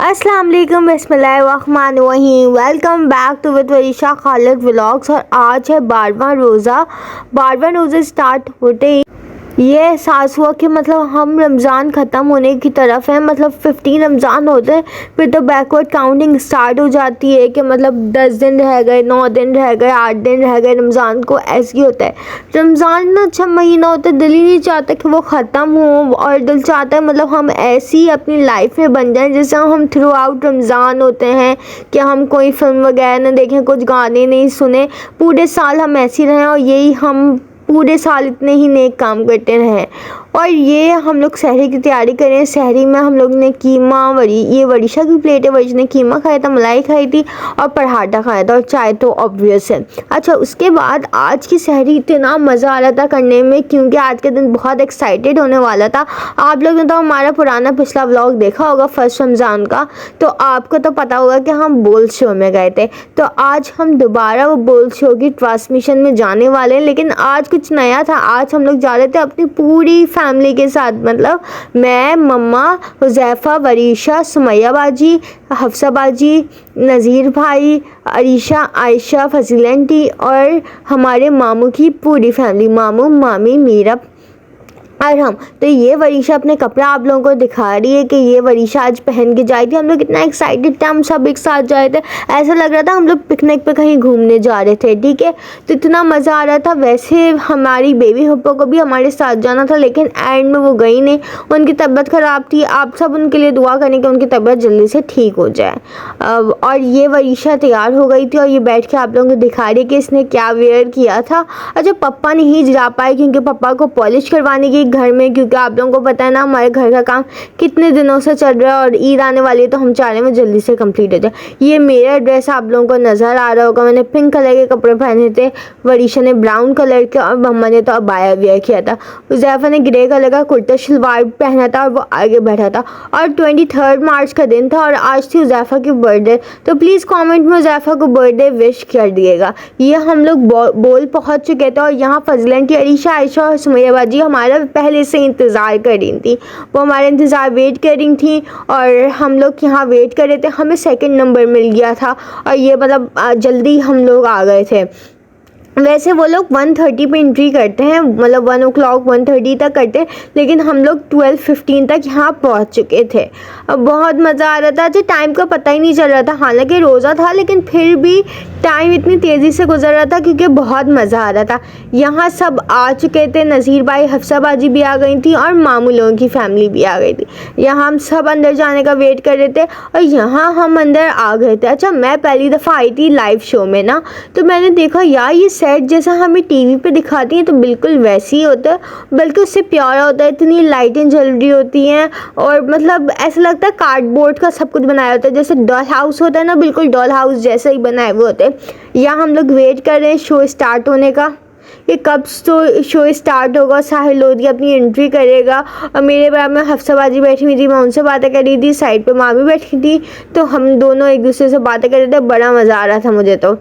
अस्सलाम वालेकुम, बिस्मिल्लाहिर्रहमानिर्रहीम। Welcome back to with Varisha Khalid vlogs. और आज है 12वां रोज़ा स्टार्ट होते ही ये एहसास हुआ कि मतलब हम रमज़ान ख़त्म होने की तरफ है। मतलब 15 रमज़ान होते हैं, फिर तो बैकवर्ड काउंटिंग स्टार्ट हो जाती है कि मतलब 10 दिन रह गए, 9 दिन रह गए, 8 दिन रह गए रमज़ान को। ऐसे ही होता है। रमज़ान इतना अच्छा महीना होता है, दिल ही नहीं चाहता कि वो ख़त्म हो, और दिल चाहता है मतलब हम ऐसी अपनी लाइफ में बन जाएं जैसे हम थ्रू आउट रमज़ान होते हैं, कि हम कोई फिल्म वगैरह ना देखें, कुछ गाने नहीं सुने, पूरे साल हम ऐसे ही रहें और यही हम पूरे साल इतने ही नेक काम करते रहें। और ये हम लोग सहरी की तैयारी करें। सहरी में हम लोग ने कीमा ये वरीशा की प्लेट है, वरीशा ने कीमा खाया था, मलाई खाई थी और पराठा खाया था, और चाय तो ऑब्वियस है। अच्छा, उसके बाद आज की सहरी इतना मज़ा आ रहा था करने में, क्योंकि आज के दिन बहुत एक्साइटेड होने वाला था। आप लोग ने तो हमारा पुराना पिछला व्लॉग देखा होगा फर्स्ट रमज़ान का, तो आपको तो पता होगा कि हम बोल शो में गए थे। तो आज हम दोबारा वो बोल शो की ट्रांसमिशन में जाने वाले हैं, लेकिन आज कुछ नया था। आज हम लोग जा रहे थे अपनी पूरी फैमिली के साथ, मतलब मैं, मम्मा, हुज़ैफ़ा, वरीशा, सुमैया बाजी, हफ्सा बाजी, नज़ीर भाई, अरीशा, आयशा, फजीला आंटी और हमारे मामू की पूरी फैमिली, मामू, मामी, मीरा और हम। तो ये वरीशा अपने कपड़ा आप लोगों को दिखा रही है कि ये वरीशा आज पहन के जाई थी। हम लोग इतना एक्साइटेड थे, हम सब एक साथ जा रहे थे, ऐसा लग रहा था हम लोग पिकनिक पे कहीं घूमने जा रहे थे। ठीक है, तो इतना मज़ा आ रहा था। वैसे हमारी बेबी हुप्पो को भी हमारे साथ जाना था, लेकिन एंड में वो गई नहीं, उनकी तबीयत ख़राब थी। आप सब उनके लिए दुआ करें कि उनकी तबीयत जल्दी से ठीक हो जाए। और ये वरीशा तैयार हो गई थी और ये बैठ के आप लोगों को दिखा रही है कि इसने क्या वेयर किया था। अच्छा, पप्पा नहीं जा पाए क्योंकि पप्पा को पॉलिश करवाने की घर में, क्योंकि आप लोगों को पता है ना हमारे घर का काम कितने दिनों से चल रहा है और ईद आने वाली है, तो हम चाह रहे हैं जल्दी से कंप्लीट हो जाए। ये मेरा ड्रेस आप लोगों को नज़र आ रहा होगा, मैंने पिंक कलर के कपड़े पहने थे, वरीशा ने ब्राउन कलर के और मम्मा ने तो अबाया वेयर किया था। हुज़ैफ़ा ने ग्रे कलर का कुर्ता शलवार पहना था और वो आगे बैठा था। और 23 मार्च का दिन था और आज थी हुज़ैफ़ा की बर्थडे, तो प्लीज़ कॉमेंट में हुज़ैफ़ा को बर्थडे विश कर दिएगा। ये हम लोग बोल पहुँच चुके थे और यहाँ फजला आंटी, अरीशा, आयशा और सुमैया बाजी हमारा पहले से इंतज़ार कर रही थी। वो हमारा इंतज़ार वेट कर रही थी और हम लोग यहाँ वेट कर रहे थे। हमें सेकंड नंबर मिल गया था और ये मतलब जल्दी हम लोग आ गए थे। वैसे वो लोग 1:30 पे एंट्री करते हैं, मतलब 1 o'clock 1:30 तक करते हैं, लेकिन हम लोग 12:15 तक यहाँ पहुँच चुके थे। अब बहुत मज़ा आ रहा था। जो टाइम का पता ही नहीं चल रहा था, हालांकि रोज़ा था लेकिन फिर भी टाइम इतनी तेज़ी से गुजर रहा था क्योंकि बहुत मज़ा आ रहा था। यहाँ सब आ चुके थे, नज़ीर भाई, हफ्सा बाजी भी आ गई थी और मामू लोगों की फैमिली भी आ गई थी। यहाँ हम सब अंदर जाने का वेट कर रहे थे और यहाँ हम अंदर आ गए थे। अच्छा, मैं पहली दफ़ा आई थी लाइव शो में ना, तो मैंने देखा यार ये सेट जैसा हमें टीवी पे दिखाती हैं तो बिल्कुल वैसे ही होता है, बल्कि उससे प्यारा होता है। इतनी लाइटें जल रही होती हैं और मतलब ऐसा लगता है कार्डबोर्ड का सब कुछ बनाया होता है, जैसे डॉल हाउस होता है ना, बिल्कुल डॉल हाउस जैसे ही बनाए हुए होते हैं। यहाँ हम लोग वेट कर रहे हैं शो स्टार्ट होने का। ये कब शो स्टार्ट होगा, साहिल लोधी अपनी एंट्री करेगा और मेरे बराबर में हफ्सा बाजी बैठी हुई थी, मैं उनसे बातें कर रही थी, साइड पे माँ भी बैठी थी, तो हम दोनों एक दूसरे से बातें कर रहे थे। बड़ा मज़ा आ रहा था मुझे तो।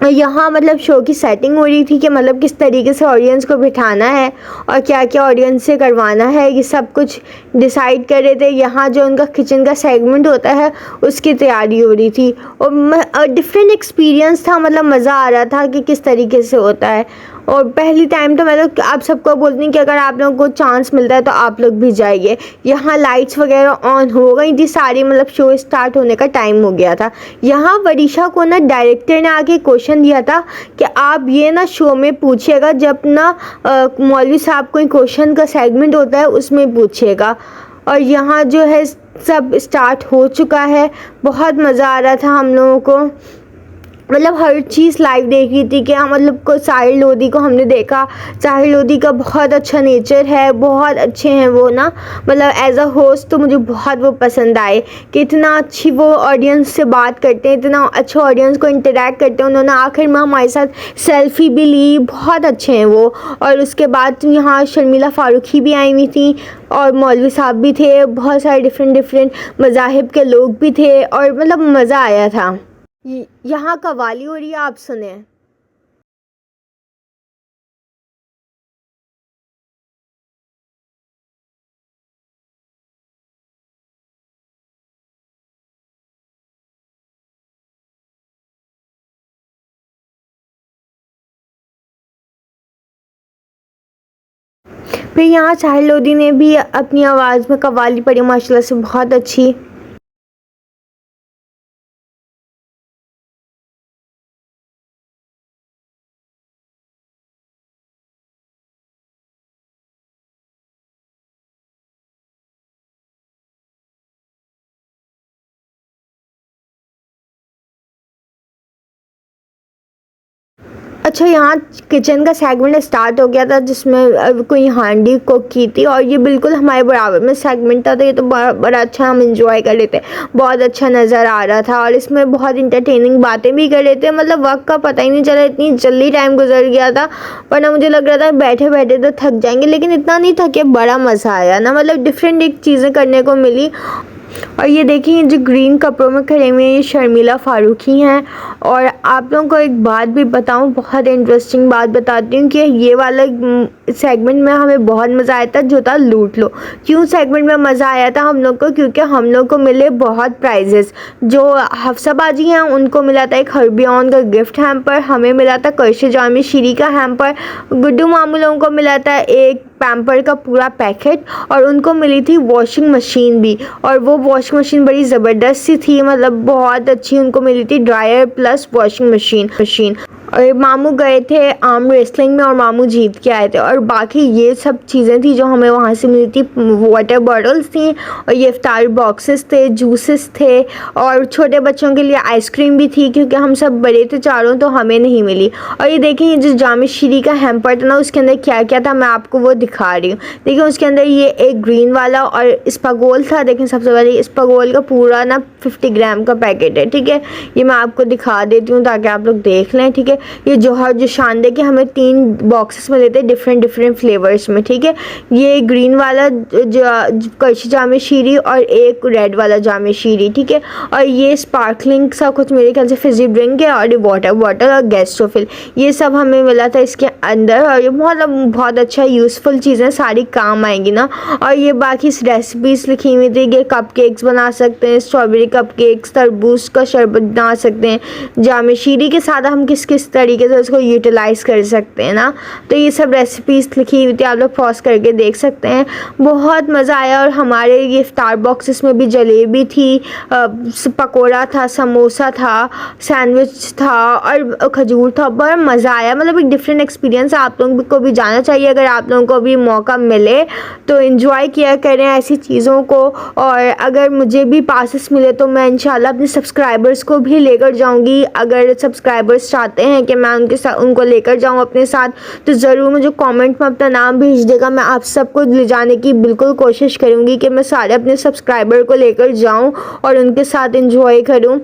यहाँ मतलब शो की सेटिंग हो रही थी कि मतलब किस तरीके से ऑडियंस को बिठाना है और क्या क्या ऑडियंस से करवाना है, ये सब कुछ डिसाइड कर रहे थे। यहाँ जो उनका किचन का सेगमेंट होता है उसकी तैयारी हो रही थी और डिफरेंट एक्सपीरियंस था, मतलब मज़ा आ रहा था कि किस तरीके से होता है। और पहली टाइम तो मैं तो आप सबको बोलती हूँ कि अगर आप लोगों को चांस मिलता है तो आप लोग भी जाइए। यहाँ लाइट्स वगैरह ऑन हो गई थी सारी, मतलब शो स्टार्ट होने का टाइम हो गया था। यहाँ वरीशा को ना डायरेक्टर ने आके क्वेश्चन दिया था कि आप ये ना शो में पूछिएगा, जब ना मौलवी साहब कोई क्वेश्चन का सेगमेंट होता है उसमें पूछिएगा। और यहाँ जो है सब स्टार्ट हो चुका है। बहुत मज़ा आ रहा था हम लोगों को, मतलब हर चीज़ लाइव देख रही थी। क्या मतलब को साहिल लोधी को हमने देखा, साहिल लोधी का बहुत अच्छा नेचर है, बहुत अच्छे हैं वो ना, मतलब एज अ होस्ट तो मुझे बहुत वो पसंद आए कि इतना अच्छी वो ऑडियंस से बात करते हैं, इतना अच्छा ऑडियंस को इंटरेक्ट करते हैं। उन्होंने आखिर में हमारे साथ सेल्फी भी ली, बहुत अच्छे हैं वो। और उसके बाद यहाँ शर्मिला फारूकी भी आई हुई थी और मौलवी साहब भी थे, बहुत सारे डिफरेंट मज़ाहिब के लोग भी थे और मतलब मज़ा आया था। यहाँ कव्वाली हो रही है, आप सुने। फिर यहाँ साहिल लोधी ने भी अपनी आवाज़ में कव्वाली पढ़ी माशाल्लाह से बहुत अच्छी। अच्छा, यहाँ किचन का सेगमेंट स्टार्ट हो गया था जिसमें कोई हांडी कुक की थी और ये बिल्कुल हमारे बराबर में सेगमेंट था, तो ये तो बड़ा अच्छा हम इंजॉय कर रहे थे, बहुत अच्छा नज़र आ रहा था और इसमें बहुत इंटरटेनिंग बातें भी कर रहे थे। मतलब वक्त का पता ही नहीं चला, इतनी जल्दी टाइम गुजर गया था, वरना मुझे लग रहा था बैठे बैठे तो थक जाएंगे, लेकिन इतना नहीं थके, बड़ा मज़ा आया ना। मतलब डिफरेंट एक चीज़ें करने को मिली। और ये देखिए जो ग्रीन कपड़ों में खड़े हुए हैं ये शर्मिला फारूकी हैं। और आप लोगों को एक बात भी बताऊं, बहुत इंटरेस्टिंग बात बताती हूँ कि ये वाला सेगमेंट में हमें बहुत मज़ा आया था जो था लूट लो। क्यों सेगमेंट में मज़ा आया था हम लोग को? क्योंकि हम लोग को मिले बहुत प्राइजेस। जो हफ्सा बाजी हैं उनको मिला था एक हर्बियन का गिफ्ट हैम्पर, हमें मिला था कर्श जामी शीरी का हैम्पर, गुड्डू मामू लोगों को मिला था एक पैम्पर का पूरा पैकेट और उनको मिली थी वॉशिंग मशीन भी। और वो वॉशिंग मशीन बड़ी ज़बरदस्त सी थी, मतलब बहुत अच्छी उनको मिली थी, ड्रायर प्लस वॉशिंग मशीन। और मामू गए थे आर्म रेसलिंग में और मामू जीत के आए थे। और बाकी ये सब चीज़ें थी जो हमें वहाँ से मिली थी। वाटर बॉटल्स थी और ये इफ्तार बॉक्सेस थे, जूसेस थे और छोटे बच्चों के लिए आइसक्रीम भी थी क्योंकि हम सब बड़े थे चारों, तो हमें नहीं मिली। और ये देखिए ये जो जामी शीरी का हैम्पर था ना, उसके अंदर क्या क्या था मैं आपको वो दिखा रही हूँ। देखिए उसके अंदर ये एक ग्रीन वाला और स्पागोल था। देखें सबसे पहले स्पागोल का पूरा ना 50 ग्राम का पैकेट है, ठीक है। ये मैं आपको दिखा देती हूँ ताकि आप लोग देख लें, ठीक है। ये जौहर जो शानदे के हमें 3 बॉक्सेस में देते हैं डिफरेंट फ्लेवर्स में, ठीक है। ये ग्रीन वाला कर्शी जामे शीरी और एक रेड वाला जामे शीरी, ठीक है। और ये स्पार्कलिंग सा कुछ मेरे ख्याल से फिजी ड्रिंक है और ये वाटर बॉटल और गैस्ट्रोफिल, ये सब हमें मिला था इसके अंदर। और ये बहुत अच्छा यूज़फुल चीज़ें, सारी काम आएंगी ना। और ये बाकी रेसिपीज़ लिखी हुई थी कि कप केक्स बना सकते हैं, स्ट्रॉबेरी कप केक्स, तरबूज का शरबत बना सकते हैं, जामे शीरी के साथ हम किस किस तरीके से उसको यूटिलाइज़ कर सकते हैं ना। तो ये सब रेसिपीज़ लिखी हुई थी, आप लोग पॉज करके देख सकते हैं। बहुत मज़ा आया। और हमारे ये इफ्तार बॉक्सेस में भी जलेबी थी, पकोड़ा था, समोसा था, सैंडविच था और खजूर था। बड़ा मज़ा आया, मतलब एक डिफरेंट एक्सपीरियंस है। आप लोगों को भी जाना चाहिए, अगर आप लोगों को भी मौका मिले तो एंजॉय किया करें ऐसी चीज़ों को। और अगर मुझे भी पासेस मिले तो मैं इंशाल्लाह अपने सब्सक्राइबर्स को भी लेकर जाऊंगी। अगर सब्सक्राइबर्स चाहते हैं कि मैं उनके साथ उनको लेकर जाऊं अपने साथ, तो ज़रूर मुझे कमेंट में अपना नाम भेज देगा। मैं आप सबको ले जाने की बिल्कुल कोशिश करूंगी कि मैं सारे अपने सब्सक्राइबर को लेकर जाऊं और उनके साथ एंजॉय करूं।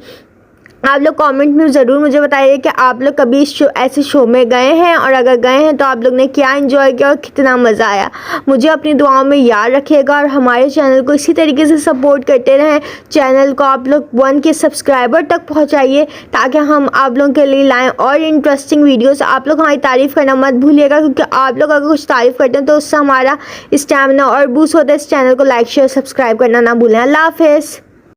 आप लोग कमेंट में ज़रूर मुझे बताइए कि आप लोग कभी ऐसे शो में गए हैं, और अगर गए हैं तो आप लोग ने क्या एंजॉय किया और कितना मज़ा आया। मुझे अपनी दुआओं में याद रखिएगा और हमारे चैनल को इसी तरीके से सपोर्ट करते रहें। चैनल को आप लोग 1 के सब्सक्राइबर तक पहुंचाइए ताकि हम आप लोगों के लिए लाएँ और इंटरेस्टिंग वीडियोज़। आप लोग हमारी तारीफ़ करना मत भूलिएगा, क्योंकि आप लोग अगर कुछ तारीफ़ करते हैं तो उससे हमारा स्टैमिना और बूस्ट होता है। इस चैनल को लाइक शेयर सब्सक्राइब करना ना भूलें। अल्लाह हाफ़िज़।